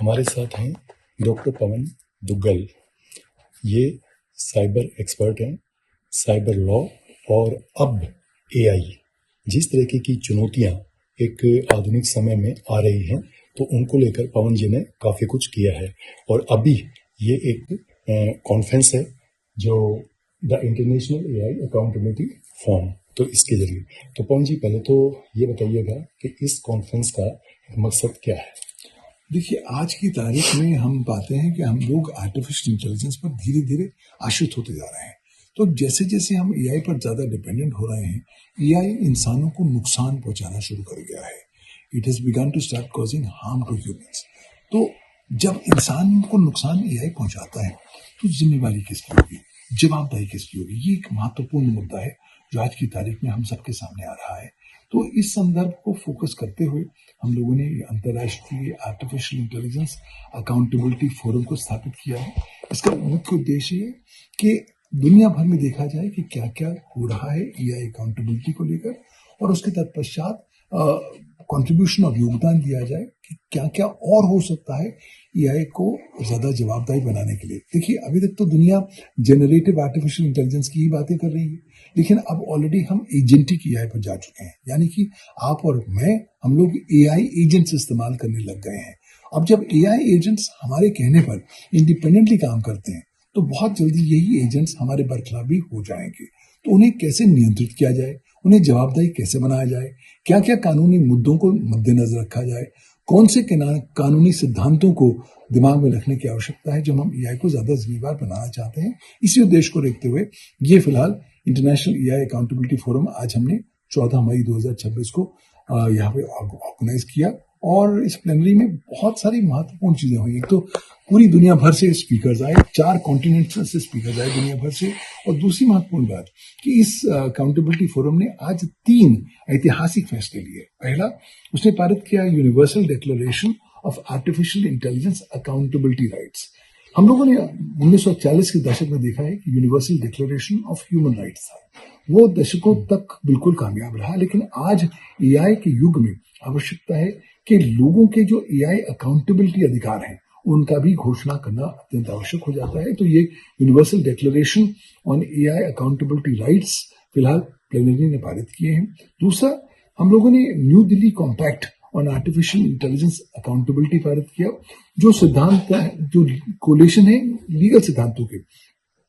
हमारे साथ हैं डॉक्टर पवन दुग्गल। ये साइबर एक्सपर्ट हैं, साइबर लॉ और अब एआई जिस तरीके की चुनौतियां एक आधुनिक समय में आ रही हैं, तो उनको लेकर पवन जी ने काफ़ी कुछ किया है। और अभी ये एक कॉन्फ्रेंस है जो the international AI accountability forum, तो इसके जरिए। तो पवन जी, पहले तो ये बताइएगा कि इस कॉन्फ्रेंस का मकसद क्या है। देखिए, आज की तारीख में हम पाते हैं कि हम लोग आर्टिफिशियल इंटेलिजेंस पर धीरे धीरे आश्रित होते जा रहे हैं। तो जैसे जैसे हम एआई पर ज़्यादा डिपेंडेंट हो रहे हैं, एआई इंसानों को नुकसान पहुंचाना शुरू कर गया है। It has begun to start causing harm to humans. तो जब इंसान को नुकसान एआई पहुंचाता है, तो जिम्मेवारी किसकी होगी, जवाबदारी किसकी होगी? ये एक महत्वपूर्ण मुद्दा है जो आज की तारीख में हम सबके सामने आ रहा है। तो इस संदर्भ को फोकस करते हुए हम लोगों ने अंतर्राष्ट्रीय आर्टिफिशियल इंटेलिजेंस अकाउंटेबिलिटी फोरम को स्थापित किया है। इसका मुख्य उद्देश्य ये कि दुनिया भर में देखा जाए कि क्या क्या हो रहा है एआई अकाउंटेबिलिटी को लेकर, और उसके तत्पश्चात कंट्रीब्यूशन और योगदान दिया जाए कि क्या क्या और हो सकता है एआई को ज़्यादा जवाबदारी बनाने के लिए। देखिए, अभी तक तो दुनिया जनरेटिव आर्टिफिशियल इंटेलिजेंस की ही बातें कर रही है, लेकिन अब ऑलरेडी हम एजेंटिक एआई पर जा चुके हैं। यानी कि आप और मैं, हम लोग एआई एजेंट्स इस्तेमाल करने लग गए हैं। अब जब एआई एजेंट्स हमारे कहने पर इंडिपेंडेंटली काम करते हैं, तो बहुत जल्दी यही एजेंट्स हमारे बरखिलाफ भी हो जाएंगे। तो उन्हें कैसे नियंत्रित किया जाए, उन्हें जवाबदारी कैसे बनाया जाए, क्या क्या कानूनी मुद्दों को मद्देनजर रखा जाए, कौन से कानूनी सिद्धांतों को दिमाग में रखने की आवश्यकता है जब हम एआई को ज्यादा जिम्मेदार बनाना चाहते हैं। इसी उद्देश्य को देखते हुए ये फिलहाल इंटरनेशनल एआई अकाउंटेबिलिटी फोरम आज हमने 14 मई 2026 को यहाँ पे ऑर्गेनाइज किया, और इस प्लेनरी में बहुत सारी महत्वपूर्ण चीजें हुई। एक तो पूरी दुनिया भर से स्पीकर्स आए, 4 कॉन्टिनेंट से स्पीकर्स आए दुनिया भर से। और दूसरी महत्वपूर्ण बात कि इस अकाउंटेबिलिटी फोरम ने आज 3 ऐतिहासिक फैसले लिए। पहला, उसने पारित किया universal declaration of artificial intelligence accountability rights. हम लोगों ने 1940 के दशक में देखा है कि universal declaration of human rights था, वो दशकों तक बिल्कुल कामयाब रहा। लेकिन आज एआई के युग में आवश्यकता है कि लोगों के जो एआई अकाउंटेबिलिटी अधिकार हैं, उनका भी घोषणा करना अत्यंत आवश्यक हो जाता है। तो ये universal declaration on AI accountability rights फिलहाल प्लेनरी ने पारित किए हैं। दूसरा, हम लोगों ने new Delhi compact on artificial intelligence accountability पारित किया, जो सिद्धांत जो कोलेशन है लीगल सिद्धांतों के,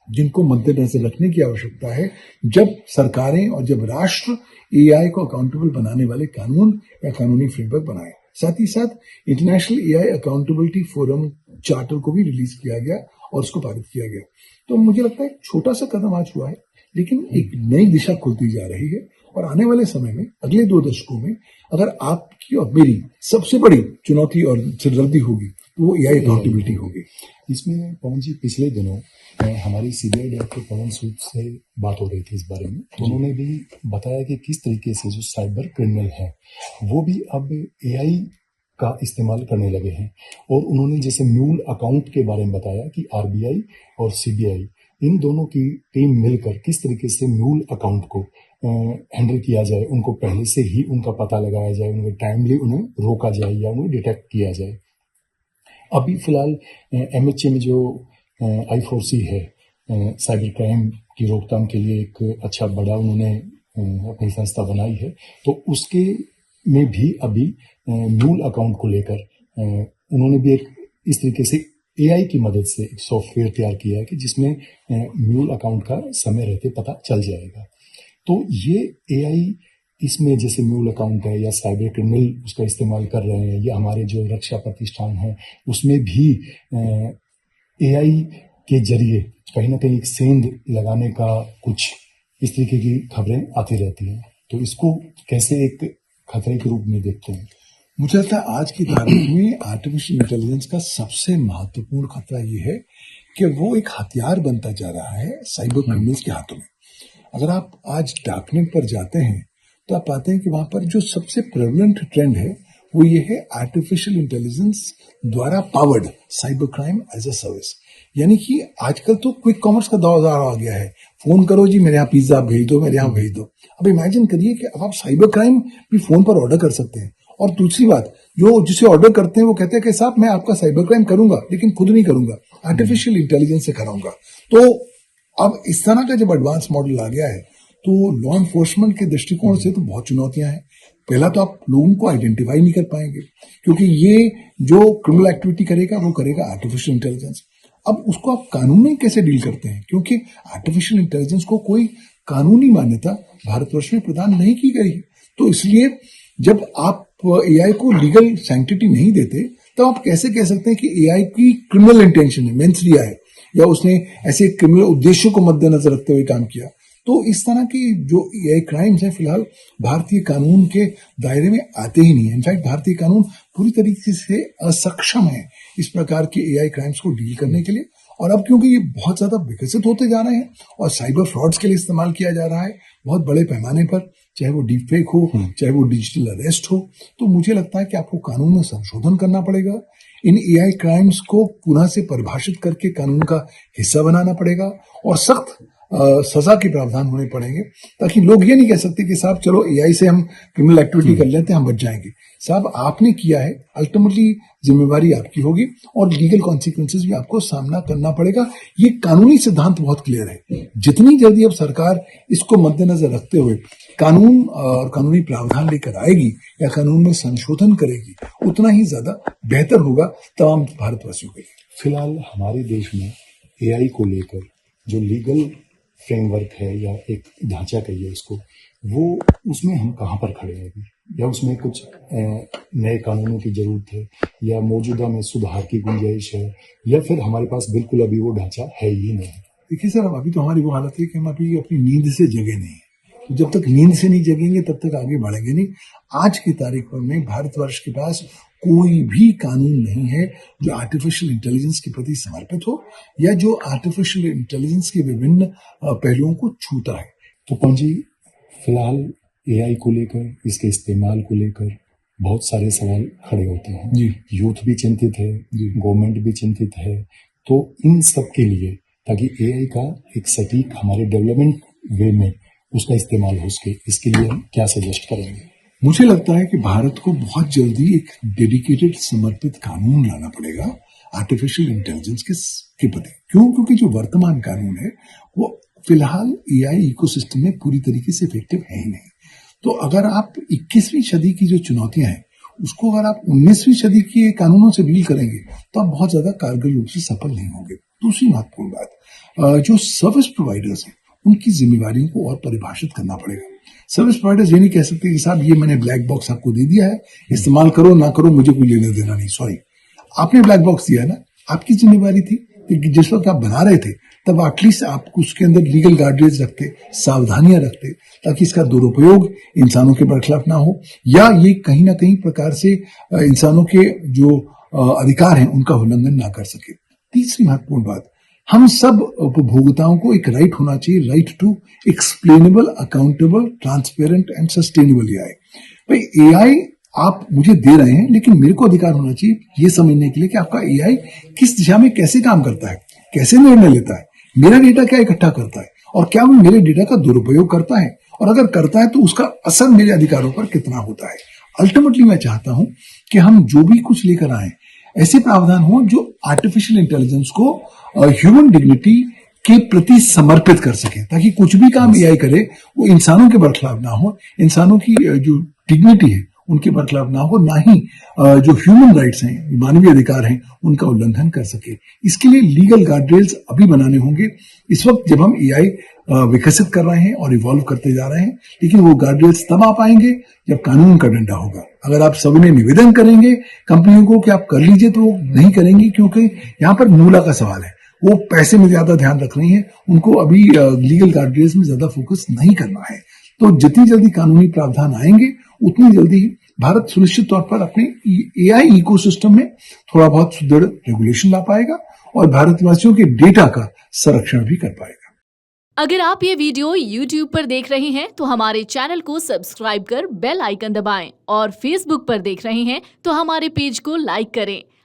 जिनको मद्देनजर रखने की आवश्यकता है जब सरकारें और जब राष्ट्र एआई को अकाउंटेबल बनाने वाले कानून या कानूनी फ्रेमवर्क बनाए। साथ ही साथ international AI accountability forum charter को भी रिलीज किया गया और उसको पारित किया गया। तो मुझे लगता है एक छोटा सा कदम आज हुआ है, लेकिन एक नई दिशा खुलती जा रही है। और आने वाले समय में, अगले 2 दशकों में, अगर आपकी और मेरी सबसे बड़ी चुनौती और सिरदर्दी होगी, तो वो एआई अकाउंटेबिलिटी होगी। इसमें पवन जी, पिछले दिनों हमारी सीबीआई डायरेक्टर पवन सूद से बात हो रही थी इस बारे में, तो उन्होंने भी बताया कि किस तरीके से जो साइबर क्रिमिनल हैं वो भी अब एआई का इस्तेमाल करने लगे हैं। और उन्होंने जैसे म्यूल अकाउंट के बारे में बताया कि आरबीआई और सीबीआई इन दोनों की टीम मिलकर किस तरीके से म्यूल अकाउंट को हैंडल किया जाए, उनको पहले से ही उनका पता लगाया जाए, उन्हें टाइमली उन्हें रोका जाए या उन्हें डिटेक्ट किया जाए। अभी फिलहाल एमएचए में जो I4C है, साइबर क्राइम की रोकथाम के लिए एक अच्छा बड़ा उन्होंने अपनी संस्था बनाई है, तो उसके में भी अभी म्यूल अकाउंट को लेकर उन्होंने भी एक इस तरीके से एआई की मदद से एक सॉफ्टवेयर तैयार किया है कि जिसमें म्यूल अकाउंट का समय रहते पता चल जाएगा। तो ये एआई इसमें जैसे म्यूल अकाउंट है या साइबर क्रिमिनल उसका इस्तेमाल कर रहे हैं, या हमारे जो रक्षा प्रतिष्ठान है उसमें भी एआई के जरिए कहीं ना कहीं एक सेंध लगाने का कुछ इस तरीके की खबरें आती रहती हैं। तो इसको कैसे एक खतरे के रूप में देखते हैं? मुझे लगता है आज की तारीख में आर्टिफिशियल इंटेलिजेंस का सबसे महत्वपूर्ण खतरा ये है कि वो एक हथियार बनता जा रहा है साइबर क्रिमिनल्स के हाथों में। अगर आप आज डार्कनेट पर जाते हैं तो आप पाते हैं कि वहां पर जो सबसे प्रेवलेंट ट्रेंड है वो ये है आर्टिफिशियल इंटेलिजेंस द्वारा powered cyber crime as a service. यानी कि आजकल तो क्विक कॉमर्स का दौर आ गया है। फोन करो जी, मेरे यहाँ पिज्जा भेज दो, मेरे यहाँ भेज दो। अब इमेजिन करिए कि अब आप साइबर क्राइम भी फोन पर ऑर्डर कर सकते हैं और दूसरी बात, जो जिसे ऑर्डर करते हैं वो कहते हैं कि साहब मैं आपका साइबर क्राइम करूंगा लेकिन खुद नहीं करूंगा, आर्टिफिशियल इंटेलिजेंस से कराऊंगा। तो अब इस तरह का जब एडवांस मॉडल आ गया है तो लॉ एनफोर्समेंट के दृष्टिकोण से तो बहुत चुनौतियां हैं। पहला तो आप लोगों को आइडेंटिफाई नहीं कर पाएंगे, क्योंकि ये जो क्रिमिनल एक्टिविटी करेगा वो करेगा आर्टिफिशियल इंटेलिजेंस। अब उसको आप कानून में कैसे डील करते हैं, क्योंकि आर्टिफिशियल इंटेलिजेंस को कोई कानूनी मान्यता भारतवर्ष में प्रदान नहीं की गई। तो इसलिए जब आप एआई को लीगल सैंक्टिटी नहीं देते तो आप कैसे कह सकते हैं कि एआई की क्रिमिनल इंटेंशन है, मेंस रिया है, या उसने ऐसे क्रिमिनल उद्देश्यों को मद्देनजर रखते हुए काम किया। तो इस तरह की जो एआई क्राइम्स हैं फिलहाल भारतीय कानून के दायरे में आते ही नहीं है। इनफैक्ट भारतीय कानून पूरी तरीके से असक्षम है इस प्रकार के एआई क्राइम्स को डील करने के लिए। और अब क्योंकि ये बहुत ज्यादा विकसित होते जा रहे हैं और साइबर फ्रॉड्स के लिए इस्तेमाल किया जा रहा है बहुत बड़े पैमाने पर, चाहे वो डीप फेक हो, चाहे वो डिजिटल अरेस्ट हो, तो मुझे लगता है कि आपको कानून में संशोधन करना पड़ेगा। इन एआई क्राइम्स को पुनः से परिभाषित करके कानून का हिस्सा बनाना पड़ेगा और सख्त सजा के प्रावधान होने पड़ेंगे, ताकि लोग ये नहीं कह सकते कि साहब चलो एआई से हम क्रिमिनल एक्टिविटी कर लेते हैं, हम बच जाएंगे। साहब आपने किया है, अल्टीमेटली जिम्मेवारी आपकी होगी और लीगल कॉन्सिक्वेंसेस भी आपको सामना करना पड़ेगा। ये कानूनी सिद्धांत बहुत क्लियर है। जितनी जल्दी अब सरकार इसको मद्देनजर रखते हुए कानून और कानूनी प्रावधान लेकर आएगी या कानून में संशोधन करेगी, उतना ही ज्यादा बेहतर होगा तमाम भारतवासियों के लिए। फिलहाल हमारे देश में एआई को लेकर जो लीगल फ्रेमवर्क है या एक ढांचा कहिए उसको, वो उसमें हम कहाँ पर खड़े हैं अभी, या उसमें कुछ नए कानूनों की जरूरत है, या मौजूदा में सुधार की गुंजाइश है, या फिर हमारे पास बिल्कुल अभी वो ढांचा है ही नहीं। देखिए सर, अभी तो हमारी वो हालत है कि हम अभी अपनी नींद से जगे नहीं, तो जब तक नींद से नहीं जगेंगे तब तक आगे बढ़ेंगे नहीं। आज की तारीख पर में भारतवर्ष के पास कोई भी कानून नहीं है जो आर्टिफिशियल इंटेलिजेंस के प्रति समर्पित हो या जो आर्टिफिशियल इंटेलिजेंस के विभिन्न पहलुओं को छूता है। तो पंजी, फिलहाल एआई को लेकर, इसके इस्तेमाल को लेकर बहुत सारे सवाल खड़े होते हैं जी। यूथ भी चिंतित है, गवर्नमेंट भी चिंतित है। तो इन सब के लिए, ताकि एआई का एक सटीक हमारे डेवलपमेंट वे में उसका इस्तेमाल हो सके, इसके लिए हम क्या सजेस्ट करेंगे? मुझे लगता है कि भारत को बहुत जल्दी एक डेडिकेटेड समर्पित कानून लाना पड़ेगा आर्टिफिशियल इंटेलिजेंस के प्रति। क्यों? क्योंकि जो वर्तमान कानून है वो फिलहाल एआई इकोसिस्टम में पूरी तरीके से इफेक्टिव है ही नहीं। तो अगर आप 21वीं सदी की जो चुनौतियां हैं उसको अगर आप 19वीं सदी के कानूनों से डील करेंगे तो आप बहुत ज्यादा कारगर रूप से सफल नहीं होंगे। दूसरी महत्वपूर्ण बात, जो सर्विस प्रोवाइडर्स हैं उनकी जिम्मेवारियों को और परिभाषित करना पड़ेगा। सर्विस प्रोवाइडर्स ये नहीं कह सकते कि साहब ये मैंने ब्लैक बॉक्स आपको दे दिया है, इस्तेमाल करो ना करो, मुझे कोई लेना देना नहीं। सॉरी, आपने ब्लैक बॉक्स दिया है ना, आपकी जिम्मेवारी थी कि जिस वक्त आप बना रहे थे तब एटलीस्ट आप उसके अंदर लीगल गार्डरेज रखते, सावधानियां रखते, ताकि इसका दुरुपयोग इंसानों के बरखिलाफ ना हो या ये कहीं ना कहीं प्रकार से इंसानों के जो अधिकार हैं उनका उल्लंघन ना कर सके। तीसरी महत्वपूर्ण बात, हम सब उपभोक्ताओं को एक राइट होना चाहिए, right to explainable, accountable, transparent and sustainable AI. भाई एआई आप मुझे दे रहे हैं, लेकिन मेरे को अधिकार होना चाहिए ये समझने के लिए कि आपका एआई किस दिशा में कैसे काम करता है, कैसे निर्णय लेता है, मेरा डेटा क्या इकट्ठा करता है और क्या वो मेरे डेटा का दुरुपयोग करता है, और अगर करता है तो उसका असर मेरे अधिकारों पर कितना होता है। अल्टीमेटली मैं चाहता हूं कि हम जो भी कुछ लेकर आए ऐसे प्रावधान हो जो आर्टिफिशियल इंटेलिजेंस को ह्यूमन डिग्निटी के प्रति समर्पित कर सके, ताकि कुछ भी काम एआई करे वो इंसानों के बरखिलाफ ना हो, इंसानों की जो डिग्निटी है उनके बरखिलाफ ना हो, ना ही जो ह्यूमन राइट्स हैं, मानवीय अधिकार हैं, उनका उल्लंघन कर सके। इसके लिए लीगल गार्डरेल्स अभी बनाने होंगे इस वक्त जब हम एआई विकसित कर रहे हैं और इवॉल्व करते जा रहे हैं, लेकिन वो गार्डरेल्स तब आ पाएंगे जब कानून का डंडा होगा। अगर आप सबने निवेदन करेंगे कंपनियों को कि आप कर लीजिए, तो वो नहीं करेंगी, क्योंकि यहाँ पर मूला का सवाल है। वो पैसे में ज्यादा ध्यान रख रही हैं, उनको अभी लीगल गार्डरेल्स में ज्यादा फोकस नहीं करना है। तो जितनी जल्दी कानूनी प्रावधान आएंगे उतनी जल्दी भारत सुनिश्चित तौर पर अपने एआई इकोसिस्टम में थोड़ा बहुत सुदृढ़ रेगुलेशन ला पाएगा और भारतवासियों के डेटा का संरक्षण भी कर पाएगा। अगर आप ये वीडियो YouTube पर देख रहे हैं तो हमारे चैनल को सब्सक्राइब कर बेल आइकन दबाएं, और Facebook पर देख रहे हैं तो हमारे पेज को लाइक करें।